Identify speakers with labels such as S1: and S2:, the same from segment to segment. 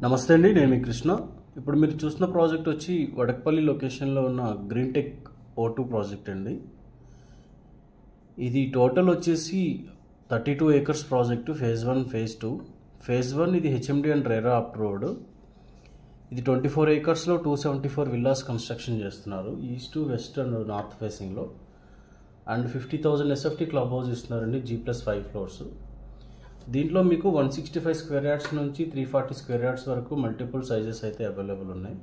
S1: నమస్తే అండి, నేను మీ కృష్ణ. ఇప్పుడు మీరు చూస్తున్న ప్రాజెక్ట్ వచ్చి వడకపల్లి లొకేషన్లో ఉన్న గ్రీన్ టెక్ O2 ప్రాజెక్ట్ అండి. ఇది టోటల్ వచ్చేసి 32 acres project. Phase 1, phase 2. Phase 1 ఇది HMD అండ్ రెరా అప్రూవ్డ్. ఇది 24 acresలో 274 విల్లాస్ కన్స్ట్రక్షన్ చేస్తున్నారు, ఈస్ట్, వెస్ట్ అండ్ నార్త్ ఫేసింగ్లో. అండ్ 50,000 SFT క్లబ్ హౌస్ ఇస్తున్నారండి, G+5 floors. దీంట్లో మీకు 165 స్క్వేర్ యార్డ్స్ నుంచి 340 స్క్వేర్ యార్డ్స్ వరకు మల్టిపుల్ సైజెస్ అయితే అవైలబుల్ ఉన్నాయి.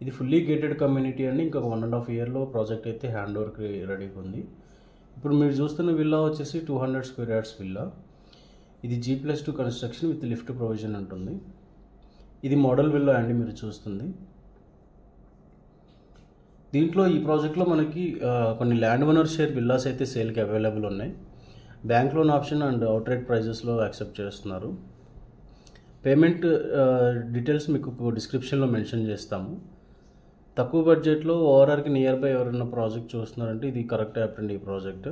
S1: ఇది ఫుల్లీ గేటెడ్ కమ్యూనిటీ అండి. ఇంకొక 1.5 yearలో ప్రాజెక్ట్ అయితే హ్యాండ్ ఓవర్కి రెడీగా ఉంది. ఇప్పుడు మీరు చూస్తున్న విల్లా వచ్చేసి 200 స్క్వేర్ యార్డ్స్ విల్లా. ఇది G+2 construction with lift provision ఉంటుంది. ఇది మోడల్ విల్లా అండి మీరు చూస్తుంది. దీంట్లో ఈ ప్రాజెక్ట్లో మనకి కొన్ని ల్యాండ్ ఓనర్ షేర్ విల్లాస్ అయితే సేల్కి అవైలబుల్ ఉన్నాయి. Bank loan option and out rate ప్రైజెస్లో యాక్సెప్ట్ చేస్తున్నారు. పేమెంట్ డీటెయిల్స్ మీకు డిస్క్రిప్షన్లో మెన్షన్ చేస్తాము. తక్కువ బడ్జెట్లో ఓఆర్ఆర్కి నియర్ బై ఎవరైనా ప్రాజెక్ట్ చూస్తున్నారంటే ఇది కరెక్ట్ యాప్ అండి. ఈ ప్రాజెక్ట్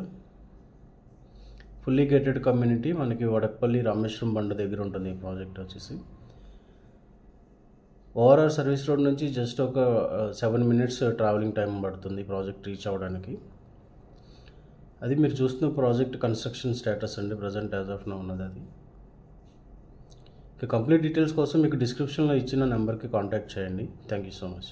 S1: ఫుల్లీ గేటెడ్ కమ్యూనిటీ, మనకి వడకపల్లి రామేశ్వరం బండ దగ్గర ఉంటుంది. ఈ ప్రాజెక్ట్ వచ్చేసి ఓఆర్ఆర్ సర్వీస్ రోడ్ నుంచి జస్ట్ ఒక 7 minutes ట్రావెలింగ్ టైం పడుతుంది ఈ ప్రాజెక్ట్ రీచ్ అవ్వడానికి. అది మీరు చూస్తున్న ప్రాజెక్ట్ కన్స్ట్రక్షన్ స్టేటస్ అండి, ప్రజెంట్ యాజ్ ఆఫ్ నౌ ఉన్నది అది. ఇక కంప్లీట్ డీటెయిల్స్ కోసం మీకు డిస్క్రిప్షన్లో ఇచ్చిన నెంబర్కి కాంటాక్ట్ చేయండి. Thank you so much.